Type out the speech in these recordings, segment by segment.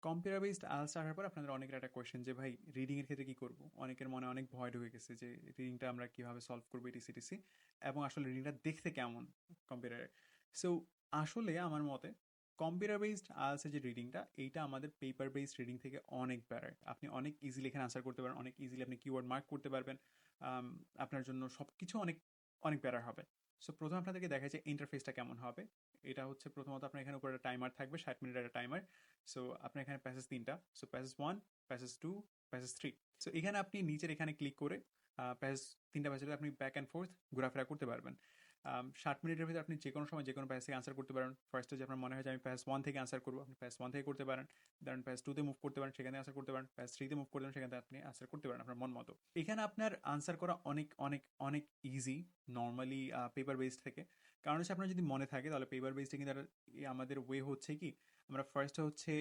Computer based IELTS আসার পর আপনাদের অনেকের একটা কোয়েশ্চেন যে ভাই রিডিং এর ক্ষেত্রে কি করব, অনেকের মনে অনেক ভয় ঢুকে গেছে যে রিডিংটা আমরা কিভাবে সলভ করবো এটিসিটিসি, এবং আসলে রিডিংটা দেখতে কেমন কম্পিউটারে। সো আসলে আমার মতে কম্পিউটার বেসড আইএলটিএস এর যে রিডিংটা, এইটা আমাদের পেপার বেসড রিডিং থেকে অনেক বেটার। আপনি অনেক ইজিলি এখানে আনসার করতে পারেন, অনেক ইজিলি আপনি কিওয়ার্ড মার্ক করতে পারবেন। আপনার জন্য সব কিছু অনেক অনেক বেটার হবে। সো প্রথমে আপনাদেরকে দেখায় যে ইন্টারফেসটা কেমন হবে। এটা হচ্ছে প্রথমত আপনার এখানে উপরে একটা টাইমার থাকবে, 60 মিনিটের একটা টাইমার। সো আপনার এখানে প্যাসেজ তিনটা, so passage one, passage two, passage three. So এখানে আপনি নিচের এখানে ক্লিক করে প্যাসেজ তিনটা প্যাসেজে আপনি ব্যাক অ্যান্ড ফোর্থ ঘোরাফেরা করতে পারবেন। 60 মিনিটের ভিতরে আপনি যে কোনো সময় যে কোনো প্যাসেজ থেকে আনসার করতে পারেন। ফার্স্টে যে আপনার মনে হয় যে আমি প্যাসেজ ওয়ান থেকে আনসার করবো, আপনি প্যাসেজ ওয়ান থেকে করতে পারেন। দেন প্যাসেজ টুতে মুভ করতে পারেন, সেখানে আনসার করতে পারেন। প্যাসেজ থ্রিতে মুভ করতে পারেন, সেখানে আপনি আনসার করতে পারেন আপনার মন মতো। এখানে আপনার আনসার করা অনেক অনেক অনেক ইজি নর্মালি পেপার বেসড থেকে। কারণ হচ্ছে আপনার যদি মনে থাকে তাহলে পেপার বেসডে কিন্তু আমাদের ওয়ে হচ্ছে কি, আমরা ফার্স্টে হচ্ছে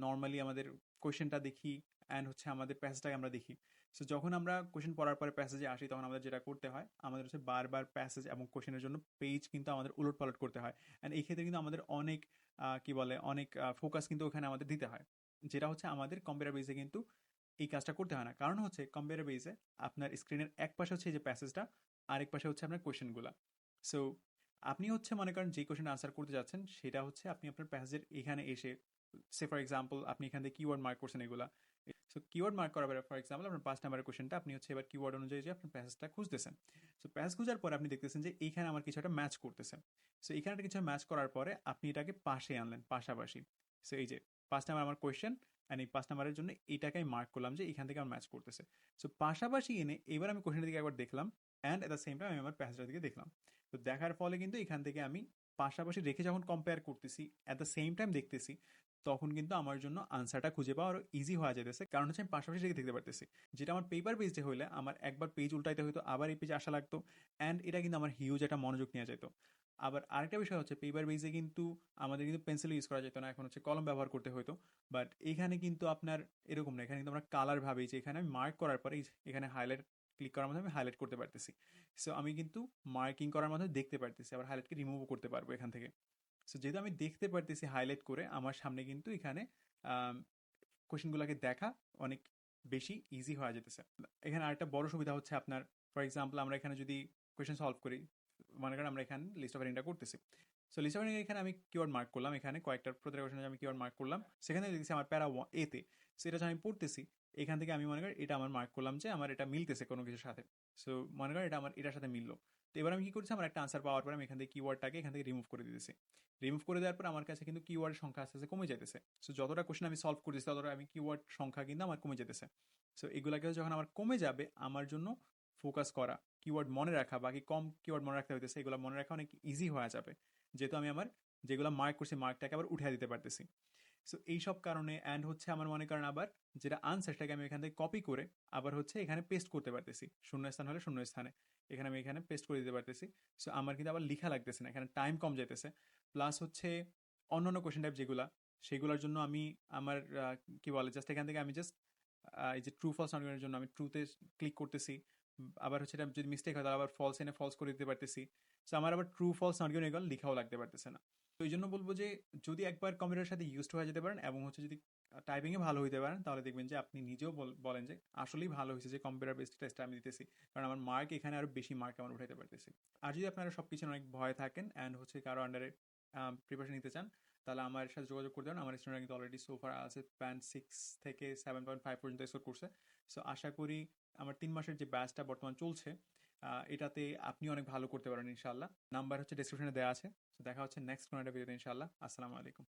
নর্মালি আমাদের কোয়েশ্চেনটা দেখি অ্যান্ড হচ্ছে আমাদের প্যাসেজটাকে আমরা দেখি। সো যখন আমরা কোয়েশ্চেন পড়ার পরে প্যাসেজে আসি তখন আমাদের যেটা করতে হয়, আমাদের হচ্ছে বারবার প্যাসেজ এবং কোয়েশ্চেনের জন্য পেজ কিন্তু আমাদের উলট পালট করতে হয়। অ্যান্ড এই ক্ষেত্রে কিন্তু আমাদের অনেক কি বলে অনেক ফোকাস কিন্তু ওখানে আমাদের দিতে হয়, যেটা হচ্ছে আমাদের কম্পিউটার বেসে কিন্তু এই কাজটা করতে হয় না। কারণ হচ্ছে কম্পিউটার বেসে আপনার স্ক্রিনের এক পাশে হচ্ছে এই যে প্যাসেজটা, আরেক পাশে হচ্ছে আপনার কোয়েশ্চেনগুলো। সো আপনি হচ্ছে মনে করেন যে কোয়েশ্চেন আনসার করতে যাচ্ছেন সেটা হচ্ছে আপনি আপনার প্যাসেজের এখানে এসে, সে ফর এক্সাম্পল আপনি এখান থেকে কিওয়ার্ড মার্ক করছেন এগুলা। সো কিওয়ার্ড মার্ক করার পরে ফর এক্সাম্পল আপনার 5 নাম্বারের কোয়েশ্চেনটা আপনি হচ্ছে এবার কিওয়ার্ড অনুযায়ী যে আপনার প্যাসেজটা খুঁজতেছেন। সো প্যাসেজ খোঁজার পরে আপনি দেখতেছেন যে এইখানে আমার কিছু একটা ম্যাচ করতেছে। সো এখানে একটা কিছু ম্যাচ করার পরে আপনি এটাকে পাশে আনলেন পাশাপাশি। সো এই যে 5 নাম্বার আমার কোয়েশ্চেন অ্যান্ড এই 5 নাম্বারের জন্য এইটাকে আমি মার্ক করলাম যে এখান থেকে আমার ম্যাচ করতেছে। সো পাশাপাশি এনে এবার আমি কোয়েশ্চেনের দিকে একবার দেখলাম and at the same time আমি আমার প্যাসেজের দিকে দেখলাম। তো দেখার ফলে কিন্তু এখান থেকে আমি পাশাপাশি রেখে যখন কম্পেয়ার করতেছি অ্যাট দ্য সেম টাইম দেখতেছি, তখন কিন্তু আমার জন্য আনসারটা খুঁজে পাওয়া আরো ইজি হয়ে যেতেছে। কারণ হচ্ছে আমি পাশাপাশি রেখে দেখতে পারতেছি। যেটা আমার পেপার পেজে হইলে আমার একবার পেজ উল্টাইতে হইতো, আবার এই পেজে আসা লাগতো, অ্যান্ড এটা কিন্তু আমার হিউজ একটা মনোযোগ নিয়ে যেত। আবার আরেকটা বিষয় হচ্ছে পেপার বেজে কিন্তু আমাদের কিন্তু পেন্সিল ইউজ করা যেত না, এখন হচ্ছে কলম ব্যবহার করতে হতো। বাট এখানে কিন্তু আপনার এরকম না, এখানে কিন্তু আমরা কালার ভাবি যে এখানে আমি মার্ক করার পরে এখানে হাইলাইট ক্লিক করার মাধ্যমে আমি হাইলাইট করতে পারতেছি। সো আমি কিন্তু মার্কিং করার মাধ্যমে দেখতে পারতেছি, আবার হাইলাইটকে রিমুভও করতে পারবো এখান থেকে। সো যেহেতু আমি দেখতে পারতেছি হাইলাইট করে, আমার সামনে কিন্তু এখানে কোশ্চেনগুলোকে দেখা অনেক বেশি ইজি হয়ে যেতেছে। এখানে আরেকটা বড় সুবিধা হচ্ছে আপনার, ফর এক্সাম্পল আমরা এখানে যদি কোয়েশ্চেন সলভ করি, মনে করেন আমরা এখানে লিস্ট অফ এরিংটা করতেছি। সো লিস্ট অফ এরিং এখানে আমি কিওয়ার্ড মার্ক করলাম, এখানে কয়েকটা প্রতিটা কোয়েশ্চেনে আমি কিওয়ার্ড মার্ক করলাম, সেখানে দেখছি আমার প্যারা এতে। সো এটা যখন আমি পড়তেছি, এখান থেকে আমি মনে করি এটা আমার মার্ক করলাম যে আমার এটা মিলতেছে কোনো কিছুর সাথে। সো মনে করেন এটা আমার এটার সাথে মিললো। তো এবার আমি কি করছি, আমার একটা আনসার পাওয়ার পরে আমি এখান থেকে কিওয়ার্ডটাকে এখান থেকে রিমুভ করে দিতেছি। রিমুভ করে দেওয়ার পর আমার কাছে কিন্তু কিওয়ার্ডের সংখ্যা আস্তে আস্তে কমে যাইতেছে। সো যতটা কোশ্চেন আমি সলভ করতেছি ততটা আমি কিওয়ার্ড সংখ্যা কিন্তু আমার কমে যেতেছে। সো এগুলাকে যখন আমার কমে যাবে, আমার জন্য ফোকাস করা, কিওয়ার্ড মনে রাখা, বাকি কম কিওয়ার্ড মনে রাখতে হইতেছে, এগুলো মনে রাখা অনেক ইজি হয়ে যাবে, যেহেতু আমি আমার যেগুলো মার্ক করছি মার্কটাকে আবার উঠে দিতে পারতেছি। সো এইসব কারণে অ্যান্ড হচ্ছে আমার মনে করেন আবার যেটা আনসারটাকে আমি এখান থেকে কপি করে আবার হচ্ছে এখানে পেস্ট করতে পারতেছি, শূন্যস্থান হলে শূন্যস্থানে এখানে আমি এখানে পেস্ট করে দিতে পারতেছি। সো আমার কিন্তু আবার লিখা লাগতেছে না, এখানে টাইম কম যাইতেছে। প্লাস হচ্ছে অন্যান্য কোশ্চেন টাইপ যেগুলা, সেগুলোর জন্য আমি আমার কি বলে জাস্ট এখান থেকে আমি জাস্ট এই যে ট্রু ফলস আর্গুমেন্টের জন্য আমি ট্রুতে ক্লিক করতেছি। আবার হচ্ছে এটা যদি মিস্টেক হয় তাহলে আবার ফলস এনে ফলস করে দিতে পারতেছি। সো আমার আবার ট্রু ফলস আর্গুমেন্ট এগুলো লিখাও লাগতে পারতেছে না। তো এই জন্য বলবো যে যদি একবার কম্পিউটারের সাথে ইউজড হয়ে যেতে পারেন এবং হচ্ছে যদি টাইপিংয়ে ভালো হইতে পারেন, তাহলে দেখবেন যে আপনি নিজেও বলেন যে আসলেই ভালো হয়েছে যে কম্পিউটার বেসড টেস্টটা আমি দিতেছি, কারণ আমার মার্ক এখানে আরো বেশি মার্ক আমার উঠাইতে পারতেছি। আর যদি আপনারা সবকিছু অনেক ভয় থাকেন অ্যান্ড হচ্ছে কারো আন্ডারে প্রিপারেশন নিতে চান, তাহলে আমার সাথে যোগাযোগ করতে পারেন। আমার স্টুডেন্ট কিন্তু অলরেডি সোফার আছে ব্যান্ড 6 থেকে 7.5 পর্যন্ত স্কোর করছে। সো আশা করি আমার 3 মাসের যে ব্যাচটা বর্তমান চলছে, এটাতে আপনি অনেক ভালো করতে পারেন ইনশাল্লাহ। নাম্বার হচ্ছে ডিসক্রিপশনে দেওয়া আছে। তো দেখা হচ্ছে নেক্সট কোনো একটা ভিডিওতে ইনশাল্লাহ। আসসালামু আলাইকুম।